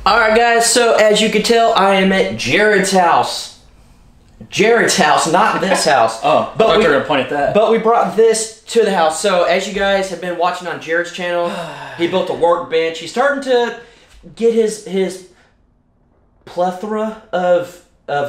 Alright guys, so as you can tell, I am at Jared's house. Jared's house, not this house. Oh, but we were gonna point at that. But we brought this to the house. So as you guys have been watching on Jared's channel, he built a workbench. He's starting to get his plethora of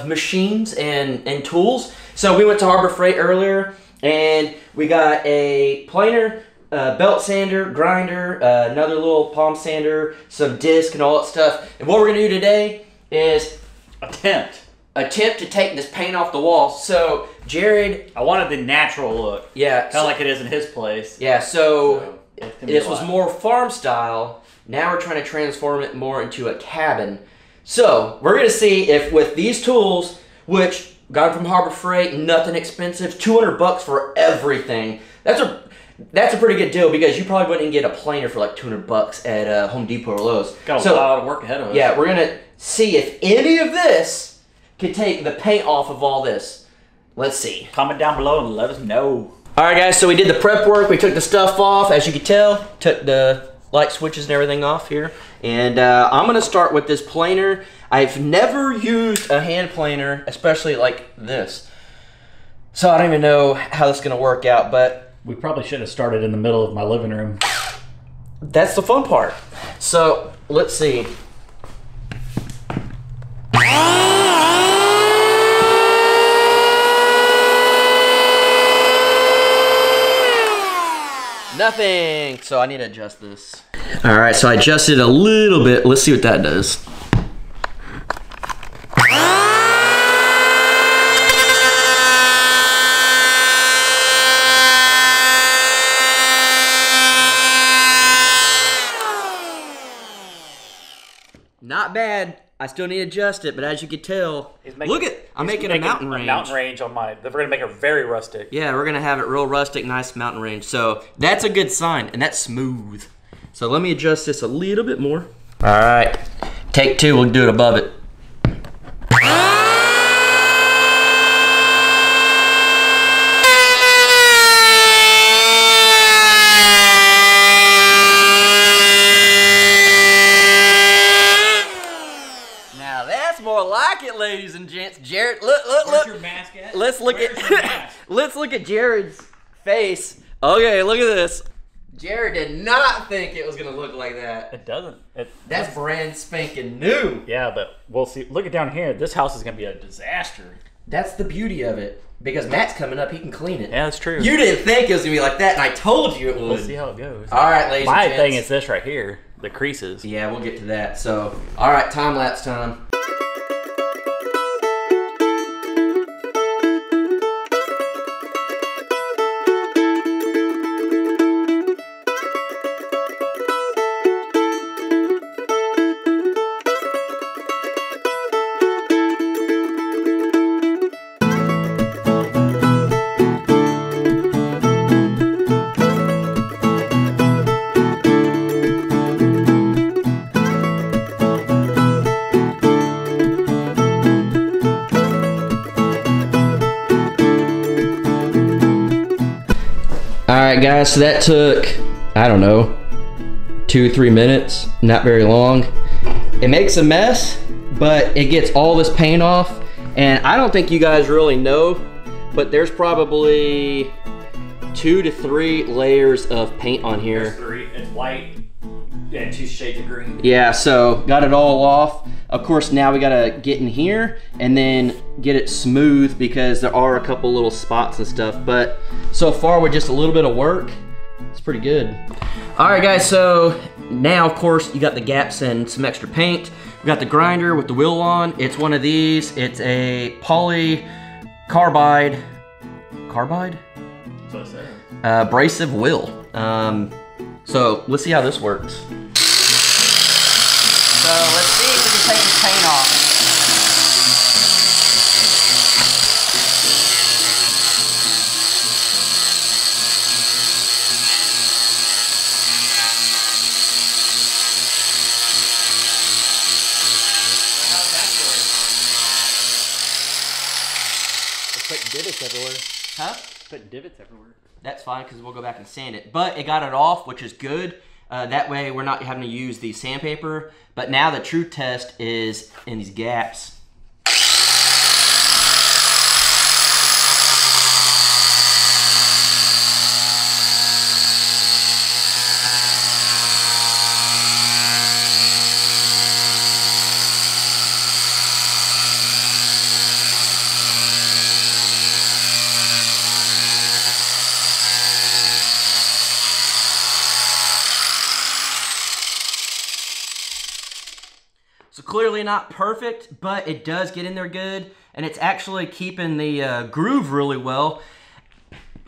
machines and tools. So we went to Harbor Freight earlier, and we got a planer, belt sander, grinder, another little palm sander, some disc and all that stuff. And what we're gonna do today is attempt to take this paint off the walls. So Jared, I wanted the natural look. Yeah, kind of like it is in his place. Yeah, so this was more farm style. Now we're trying to transform it more into a cabin. So we're gonna see if with these tools, which got them from Harbor Freight, nothing expensive, 200 bucks for everything. That's a pretty good deal because you probably wouldn't get a planer for like 200 bucks at Home Depot or Lowe's. Got a lot of work ahead of us. Yeah, we're gonna see if any of this can take the paint off of all this. Let's see. Comment down below and let us know. All right, guys. So we did the prep work. We took the stuff off, as you can tell. Took the light switches and everything off here. And I'm gonna start with this planer. I've never used a hand planer, especially like this. So I don't even know how this is gonna work out, but we probably should have started in the middle of my living room. That's the fun part. So let's see. Nothing. So I need to adjust this. All right, so I adjusted a little bit. Let's see what that does. Not bad. I still need to adjust it, but as you can tell, look at, I'm making a mountain range. Mountain range on mine. We're gonna make it very rustic. Yeah, we're gonna have it real rustic, nice mountain range. So that's a good sign, and that's smooth. So let me adjust this a little bit more. All right, take two. We'll do it above it. More like it, ladies and gents. Jared, look. Where's your mask at? Let's look let's look at Jared's face. Okay, look at this. Jared did not think it was gonna look like that. It doesn't. That's brand spanking new. Yeah, but we'll see. Look at down here. This house is gonna be a disaster. That's the beauty of it. Because Matt's coming up, he can clean it. Yeah, that's true. You didn't think it was gonna be like that, and I told you it would. We'll see how it goes. All right, ladies and gents. My thing is this right here, the creases. Yeah, we'll get to that. So, all right, time lapse time. Alright guys, so that took, I don't know, 2-3 minutes, not very long. It makes a mess, but it gets all this paint off, and I don't think you guys really know, but there's probably 2 to 3 layers of paint on here. There's 3, it's white and 2 shades of green. Yeah, so got it all off. Of course, now we gotta get in here and then get it smooth because there are a couple little spots and stuff. But so far with just a little bit of work, it's pretty good. All right, guys, so now, of course, you got the gaps and some extra paint. We got the grinder with the wheel on. It's one of these. It's a poly carbide abrasive wheel. So let's see how this works. So let's see if we can take this paint off. Let's put divots everywhere. Huh? Put divots everywhere. That's fine because we'll go back and sand it. But it got it off, which is good. That way we're not having to use the sandpaper. But now the true test is in these gaps. So clearly not perfect, but it does get in there good, and it's actually keeping the groove really well.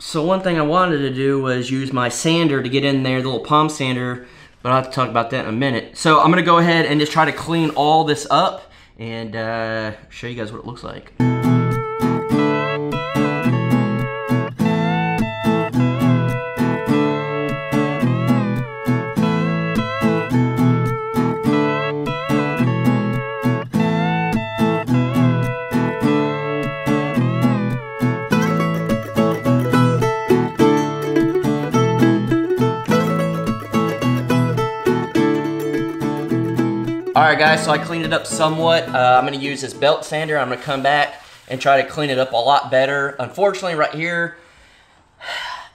So one thing I wanted to do was use my sander to get in there, the little palm sander, but I'll have to talk about that in a minute. So I'm gonna go ahead and just try to clean all this up and show you guys what it looks like. Alright guys, so I cleaned it up somewhat. I'm going to use this belt sander. I'm going to come back and try to clean it up a lot better. Unfortunately, right here,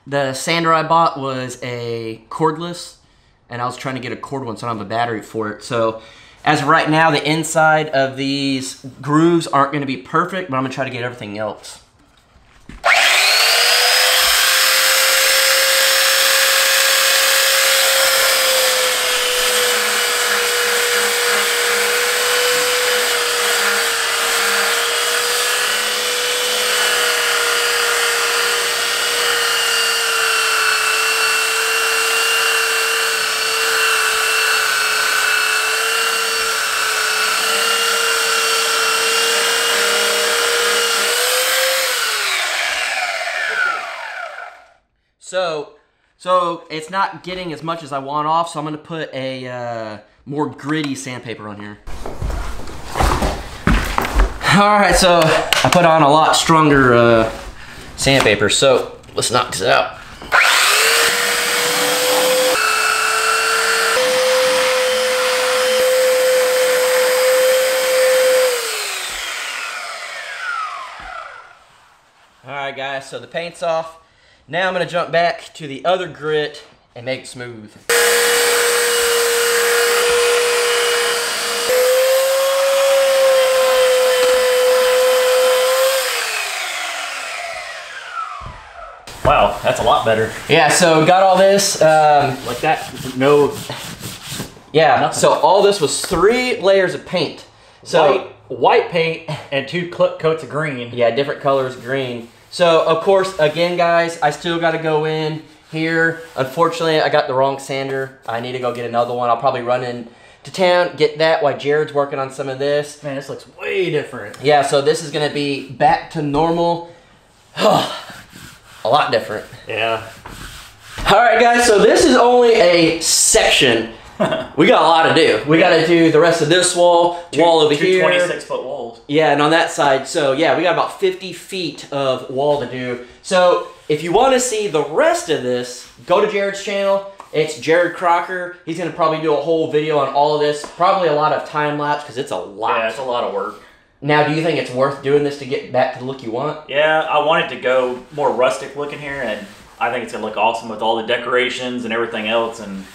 the sander I bought was a cordless, and I was trying to get a cord one, so I don't have a battery for it. So, as of right now, the inside of these grooves aren't going to be perfect, but I'm going to try to get everything else. So it's not getting as much as I want off, so I'm going to put a more gritty sandpaper on here. Alright, so I put on a lot stronger sandpaper, so let's knock this out. Alright guys, so the paint's off. Now I'm going to jump back to the other grit and make it smooth. Wow, that's a lot better. Yeah, so got all this. Like that, no. Yeah, nothing. So all this was 3 layers of paint. So white paint and 2 coats of green. Yeah, different colors of green. So, of course, again, guys, I still got to go in here. Unfortunately, I got the wrong sander. I need to go get another one. I'll probably run into town, get that while Jared's working on some of this. Man, this looks way different. Yeah, so this is going to be back to normal. A lot different. Yeah. All right, guys, so this is only a section. We got a lot to do. We got to do the rest of this wall over here. 26-foot walls. Yeah, and on that side, so yeah, we got about 50 feet of wall to do. So if you want to see the rest of this, go to Jared's channel. It's Jared Crocker. He's going to probably do a whole video on all of this. Probably a lot of time lapse because it's a lot. Yeah, it's a lot of work. Now, do you think it's worth doing this to get back to the look you want? Yeah, I want it to go more rustic looking here, and I think it's going to look awesome with all the decorations and everything else, and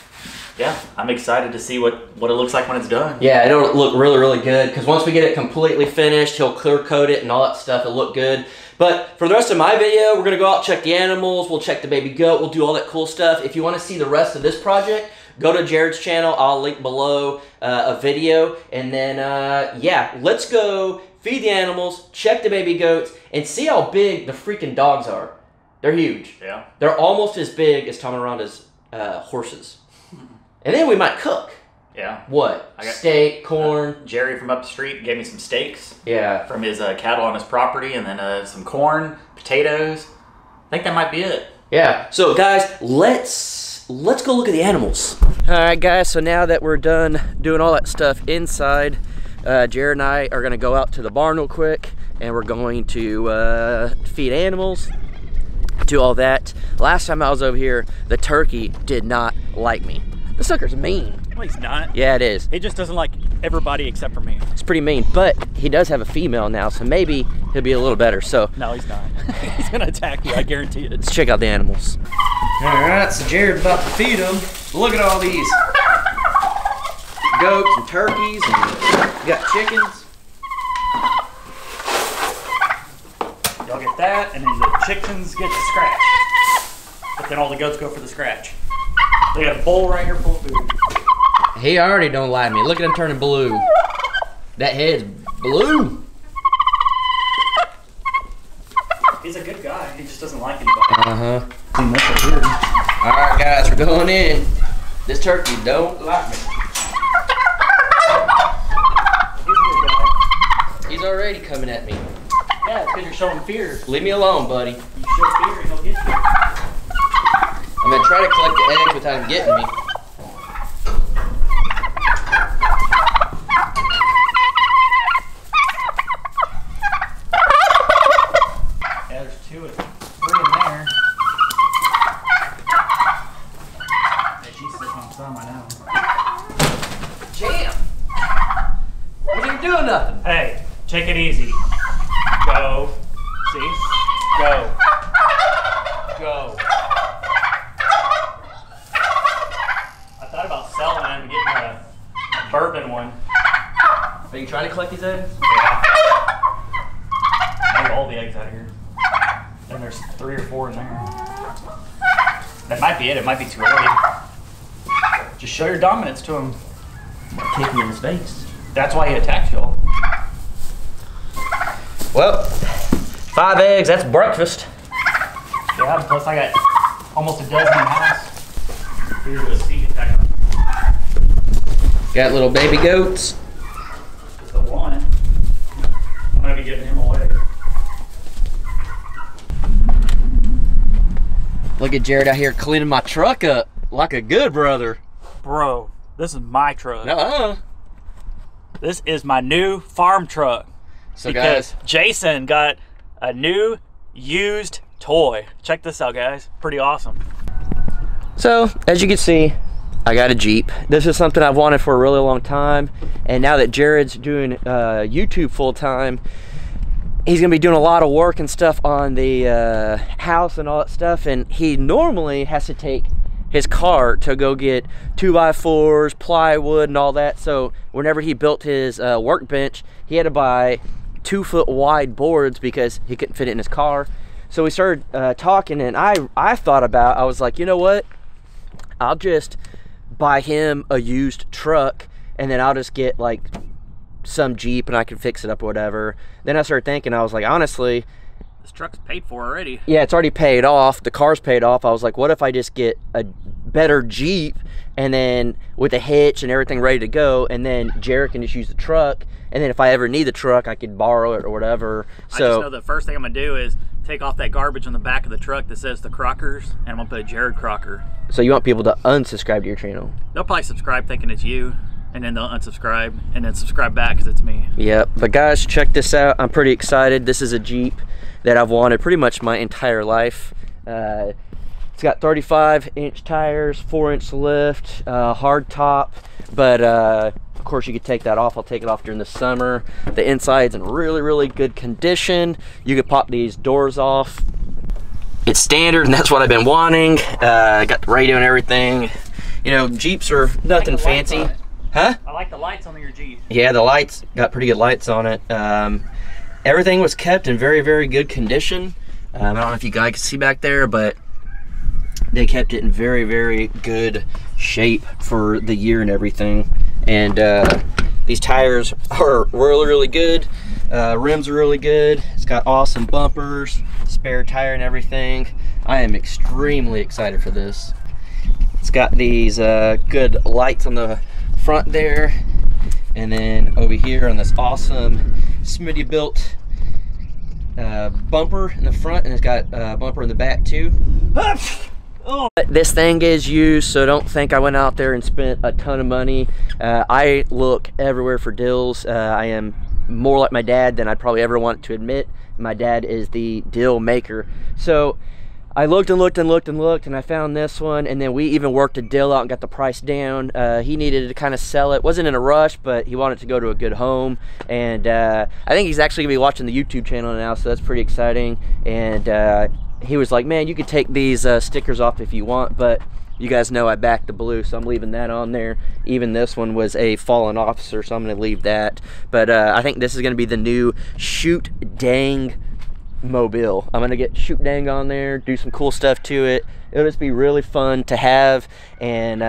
yeah, I'm excited to see what it looks like when it's done. Yeah, it'll look really, really good, because once we get it completely finished, he'll clear coat it and all that stuff. It'll look good. But for the rest of my video, we're going to go out, check the animals, we'll check the baby goat, we'll do all that cool stuff. If you want to see the rest of this project, go to Jared's channel. I'll link below a video. And then, yeah, let's go feed the animals, check the baby goats, and see how big the freaking dogs are. They're huge. Yeah. They're almost as big as Tomaronda's horses. And then we might cook. Yeah. What? Steak, corn. Jerry from up the street gave me some steaks. Yeah. From his cattle on his property, and then some corn, potatoes. I think that might be it. Yeah. So guys, let's go look at the animals. All right, guys. So now that we're done doing all that stuff inside, Jared and I are gonna go out to the barn real quick, and we're going to feed animals, do all that. Last time I was over here, the turkey did not like me. The sucker's mean. No, he's not. Yeah, it is. He just doesn't like everybody except for me. It's pretty mean, but he does have a female now, so maybe he'll be a little better. So No, he's not. He's gonna attack you, I guarantee it. let's check out the animals. All right, so Jared's about to feed them. Look at all these goats and turkeys, and we got chickens. Y'all get that, and then the chickens get the scratch. But then all the goats go for the scratch. They got a bowl right here full of food. He already don't like me. Look at him turning blue. That head's blue. He's a good guy. He just doesn't like anybody. Uh-huh. Clean this up here. All right, guys, we're going in. This turkey don't like me. He's a good guy. He's already coming at me. Yeah, it's because you're showing fear. Leave me alone, buddy. You show fear and he'll get you. I'm gonna try to collect the eggs without him getting me. Yeah, there's 2 and 3 in there. Hey, she's sitting on some, I know. Jam! What are you doing nothing? Hey, take it easy. Go. See? Go. Go. I thought about selling them and getting a bourbon one. Are you trying to collect these eggs? Yeah. Take all the eggs out of here. And there's 3 or 4 in there. That might be it. It might be too early. Just show your dominance to him. Kick me in his face. That's why he attacks y'all. Well, 5 eggs, that's breakfast. Yeah, plus I got almost a dozen in the house. Here's a sneak attack. Got little baby goats. Just the one. I'm gonna be giving him away. Look at Jared out here cleaning my truck up like a good brother. Bro, this is my truck. Uh-uh. This is my new farm truck. So because guys, Jason got a new used toy. Check this out, guys. Pretty awesome. so as you can see, I got a Jeep. This is something I've wanted for a really long time, and now that Jared's doing YouTube full time, he's gonna be doing a lot of work and stuff on the house and all that stuff, and he normally has to take his car to go get 2x4s, plywood, and all that. So whenever he built his workbench, he had to buy 2-foot wide boards because he couldn't fit it in his car. So we started talking, and I thought about, I was like, you know what? I'll just buy him a used truck, and then I'll just get like some Jeep and I can fix it up or whatever. Then I started thinking, I was like, honestly, This truck's paid for already. yeah, it's already paid off. The car's paid off. I was like, what if I just get a better Jeep, and then with a hitch and everything ready to go, and then Jared can just use the truck, and then if I ever need the truck, I could borrow it or whatever. I So just know the first thing I'm gonna do is take off that garbage on the back of the truck that says the Crockers, and I'm gonna put Jared Crocker. so you want people to unsubscribe to your channel? They'll probably subscribe thinking it's you, and then they'll unsubscribe, and then subscribe back because it's me. Yep. But guys, check this out. I'm pretty excited. This is a Jeep that I've wanted pretty much my entire life. It's got 35-inch tires, 4-inch lift, hard top, but of course you could take that off. I'll take it off during the summer. The inside's in really, really good condition. You could pop these doors off. It's standard, and that's what I've been wanting. Got the radio and everything. You know, Jeeps are nothing fancy. Huh? I like the lights on your Jeep. Yeah, the lights, got pretty good lights on it. Everything was kept in very, very good condition. I don't know if you guys can see back there, but they kept it in very, very good shape for the year and everything. And these tires are really, really good. Rims are really good. It's got awesome bumpers, spare tire and everything. I am extremely excited for this. It's got these good lights on the front there, and then over here on this awesome Smitty built bumper in the front, and it's got a bumper in the back too. This thing is used, so don't think I went out there and spent a ton of money. I look everywhere for deals. I am more like my dad than I'd probably ever want to admit. My dad is the deal maker. So I looked and looked and looked and looked, and I found this one, and then we even worked a deal out and got the price down. He needed to kind of sell it. Wasn't in a rush, but he wanted to go to a good home, and I think he's actually gonna be watching the YouTube channel now, so that's pretty exciting. And he was like, man, you could take these stickers off if you want, but you guys know I backed the blue, so I'm leaving that on there. Even this one was a fallen officer, so I'm gonna leave that. But I think this is gonna be the new Shoot Dang mobile. I'm gonna get Shoot Dang on there, do some cool stuff to it. It'll just be really fun to have, and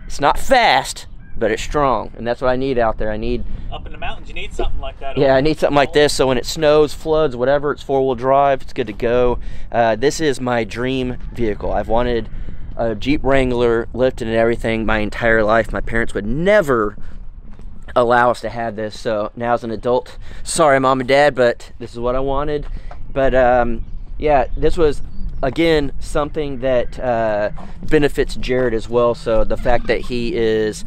it's not fast, but it's strong, and that's what I need out there. I need Up in the mountains, you need something like that. I need something like this, so when it snows, floods, whatever, it's 4-wheel drive, it's good to go. This is my dream vehicle. I've wanted a Jeep Wrangler, lifted and everything my entire life. My parents would never allow us to have this, so now as an adult, sorry mom and dad, but this is what I wanted. But yeah, this was again something that benefits Jared as well. So the fact that he is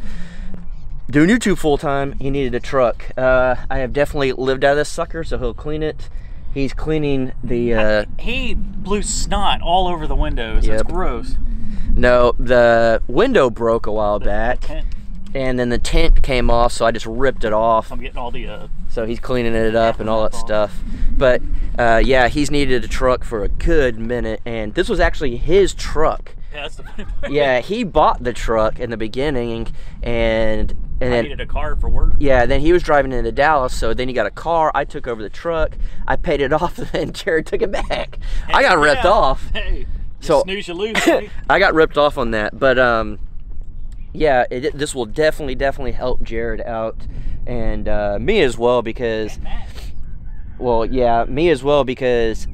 doing YouTube full-time, he needed a truck. I have definitely lived out of this sucker, so he'll clean it. He's cleaning the he blew snot all over the windows. Yep. That's gross. No, the window broke a while back, and then the tent came off, so I just ripped it off. I'm getting all the so he's cleaning it up and all that stuff. But yeah, he's needed a truck for a good minute, and this was actually his truck. Yeah, that's the funny part. Yeah, he bought the truck in the beginning, and I then needed a car for work. yeah, then he was driving into Dallas, so then he got a car. I took over the truck, I paid it off, and then Jared took it back. I got ripped off. Hey, So snooze, you lose. Right? I got ripped off on that, but yeah, this will definitely help Jared out, and me as well, because well, yeah, me as well, because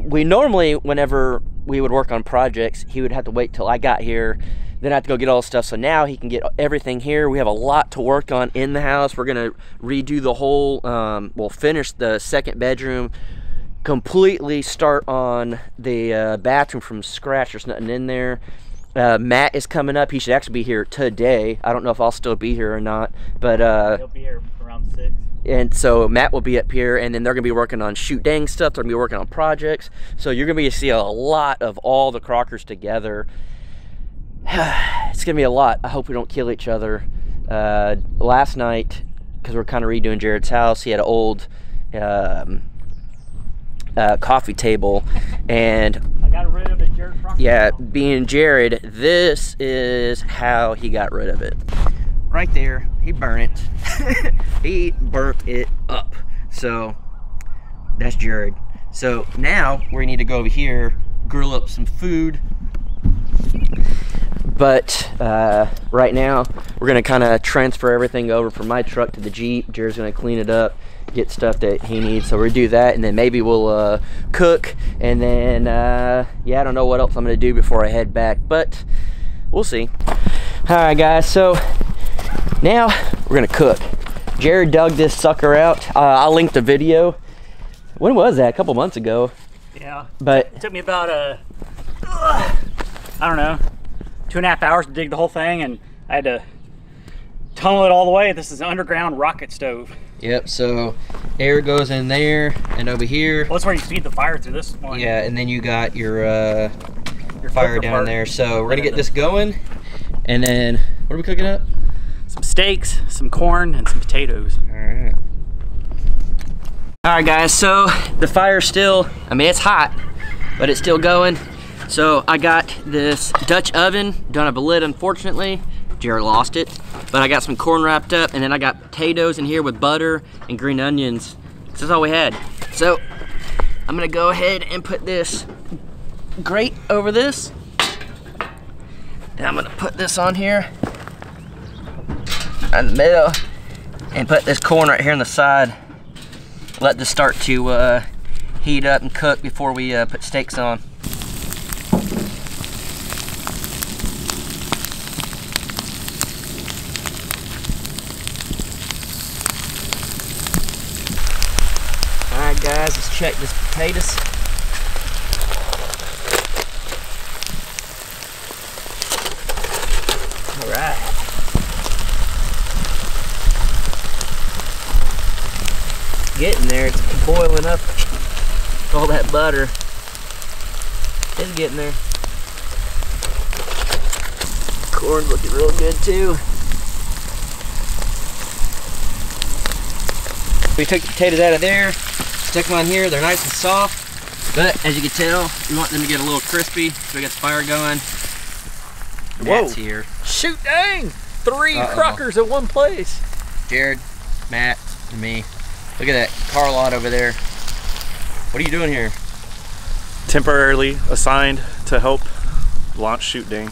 we normally, whenever we would work on projects, he would have to wait till I got here, then I have to go get all the stuff. So now he can get everything here. We have a lot to work on in the house. We're gonna redo the whole we'll finish the second bedroom, completely start on the bathroom from scratch. There's nothing in there. Matt is coming up. He should actually be here today. I don't know if I'll still be here or not, but He'll be here around 6. and so Matt will be up here, and then they're gonna be working on Shoot Dang stuff. They're gonna be working on projects, so you're gonna be able to see a lot of all the Crockers together. It's gonna be a lot. I hope we don't kill each other. Last night, because we're kind of redoing Jared's house, he had an old coffee table, and I got rid of it, Jared Crocker. yeah, being Jared, this is how he got rid of it. Right there, he burned it. He burnt it up. So that's Jared. So now we need to go over here, grill up some food. But right now we're gonna kind of transfer everything over from my truck to the Jeep. Jared's gonna clean it up, get stuff that he needs, so we'll do that, and then maybe we'll cook, and then yeah, I don't know what else I'm gonna do before I head back, but we'll see. All right guys, so now we're gonna cook. Jared dug this sucker out. I'll link the video. When was that? A couple months ago. Yeah, But it took me about I don't know, 2.5 hours to dig the whole thing, and I had to tunnel it all the way. This is an underground rocket stove. yep, so air goes in there and over here. Well, that's where you feed the fire through this one. Yeah, and then you got your fire cooker down part. there. So we're gonna get this going, and then what are we cooking up? Some steaks, some corn, and some potatoes. Alright. Alright guys, so the fire's still, I mean it's hot, but it's still going. So I got this Dutch oven, don't have a lid unfortunately. Jared lost it. But I got some corn wrapped up, and then I got potatoes in here with butter and green onions. This is all we had. So I'm gonna go ahead and put this grate over this. And I'm gonna put this on here in the middle, and put this corn right here on the side. Let this start to heat up and cook before we put steaks on. Alright guys, let's check this potatoes. Alright. Getting there, it's boiling up all that butter. It's getting there. Corn's looking real good too. We took the potatoes out of there, stuck them on here. They're nice and soft, but as you can tell, we want them to get a little crispy. So we got the fire going. Matt's here. Shoot, dang! 3 Crockers at one place. Jared, Matt, and me. Look at that car lot over there. What are you doing here? Temporarily assigned to help launch Shoot Dang.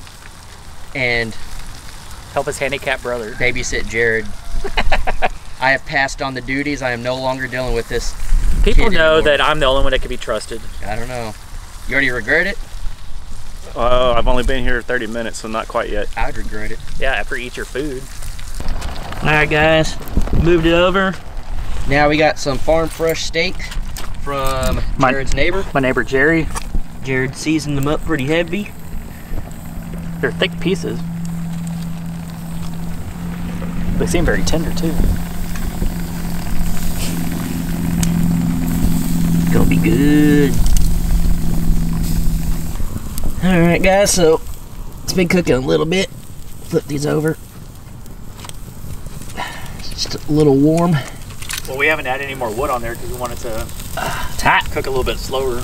And Help his handicapped brother. babysit Jared. I have passed on the duties. I am no longer dealing with this. People kid know anymore. that I'm the only one that can be trusted. I don't know. You already regret it? I've only been here 30 minutes, so not quite yet. I'd regret it. Yeah, after you eat your food. All right, guys, moved it over. Now we got some farm fresh steak from Jared's neighbor. My neighbor Jerry. Jared seasoned them up pretty heavy. They're thick pieces. They seem very tender too. Gonna be good. All right, guys, so it's been cooking a little bit. Flip these over. Just a little warm. Well, we haven't added any more wood on there because we want it to cook a little bit slower.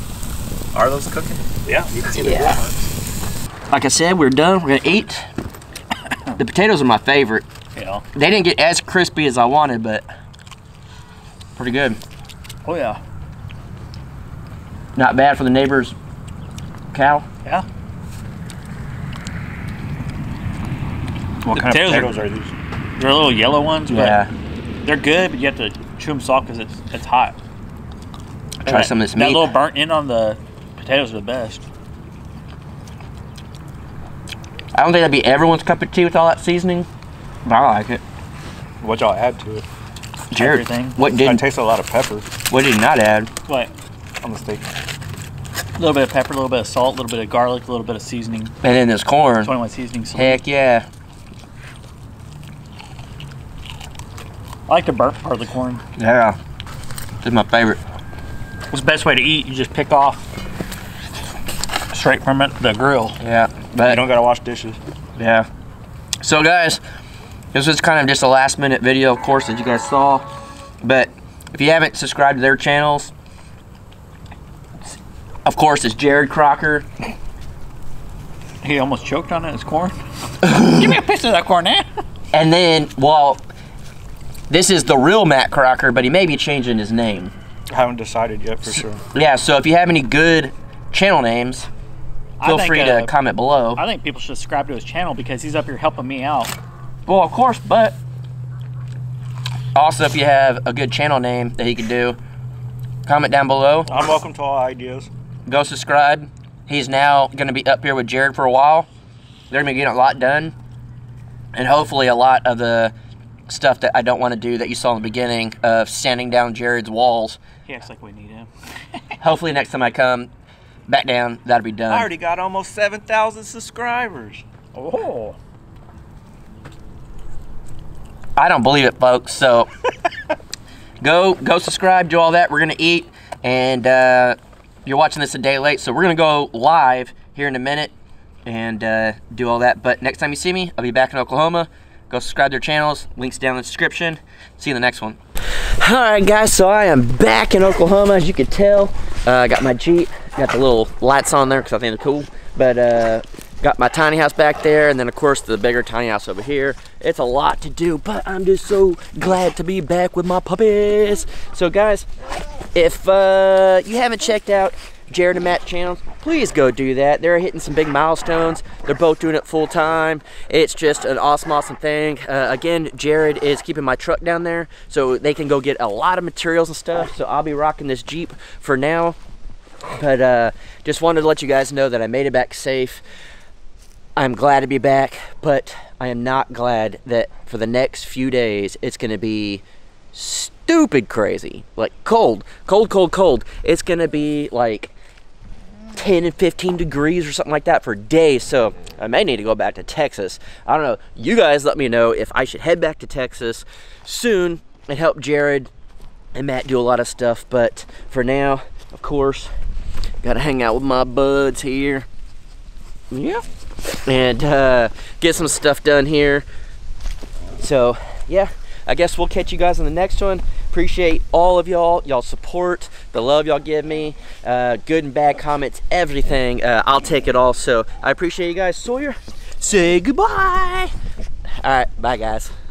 Are those cooking? Yeah, you can see the wood marks. Like I said, we're done. We're gonna eat. The potatoes are my favorite. Yeah. They didn't get as crispy as I wanted, but pretty good. Oh yeah. Not bad for the neighbor's cow. Yeah. What kind of potatoes are these? They're little yellow ones, Yeah. but they're good, but you have to chew them soft because it's hot. Try some of this That meat. little burnt end on the potatoes are the best. I don't think that'd be everyone's cup of tea with all that seasoning, but I like it. What y'all add to it? Jared, Everything. what I did taste a lot of pepper you not add? What? on the steak. A little bit of pepper, a little bit of salt, a little bit of garlic, a little bit of seasoning. And then this corn. 21 seasoning salt. Heck yeah. I like the burnt part of the corn. Yeah. This is my favorite. What's the best way to eat? You just pick off straight from it, the grill. Yeah. You But don't gotta wash dishes. yeah. So guys, this was kind of just a last minute video, of course, that you guys saw. But if you haven't subscribed to their channels, of course, it's Jared Crocker. He almost choked on it, his corn. Give me a piece of that corn now. And then, well, this is the real Matt Crocker, but he may be changing his name. I haven't decided yet for sure. Yeah, so if you have any good channel names, feel free to comment below. I think people should subscribe to his channel because he's up here helping me out. Well, of course, but also if you have a good channel name that he could do, comment down below. I'm welcome to all ideas. Go subscribe. He's now going to be up here with Jared for a while. They're going to be getting a lot done. And hopefully a lot of the stuff that I don't want to do that you saw in the beginning of sanding down Jared's walls. He acts like we need him. Hopefully next time I come back down, that'll be done. I already got almost 7,000 subscribers. Oh. I don't believe it, folks. So go subscribe, do all that. We're going to eat. And you're watching this a day late, so we're going to go live here in a minute and do all that. But next time you see me, I'll be back in Oklahoma. Go subscribe to their channels. Links down in the description. See you in the next one. All right, guys, so I am back in Oklahoma, as you can tell. I got my Jeep. Got the little lights on there because I think they're cool. But got my tiny house back there, and then, of course, the bigger tiny house over here. It's a lot to do, but I'm just so glad to be back with my puppies. So, guys, if you haven't checked out Jared and Matt's channels, please go do that. They're hitting some big milestones. They're both doing it full time. It's just an awesome thing. Again, Jared is keeping my truck down there so they can go get a lot of materials and stuff. So I'll be rocking this Jeep for now. But just wanted to let you guys know that I made it back safe. I'm glad to be back, but I am not glad that for the next few days it's going to be stupid crazy. Like cold. It's going to be like 10 and 15 degrees or something like that for days. So I may need to go back to Texas. I don't know. You guys let me know if I should head back to Texas soon and help Jared and Matt do a lot of stuff. But for now, of course, Gotta hang out with my buds here. Yeah. And get some stuff done here. So yeah, I guess we'll catch you guys on the next one. Appreciate all of y'all's support, the love y'all give me, good and bad comments, everything. I'll take it all. So I appreciate you guys. Sawyer, say goodbye. All right, bye guys.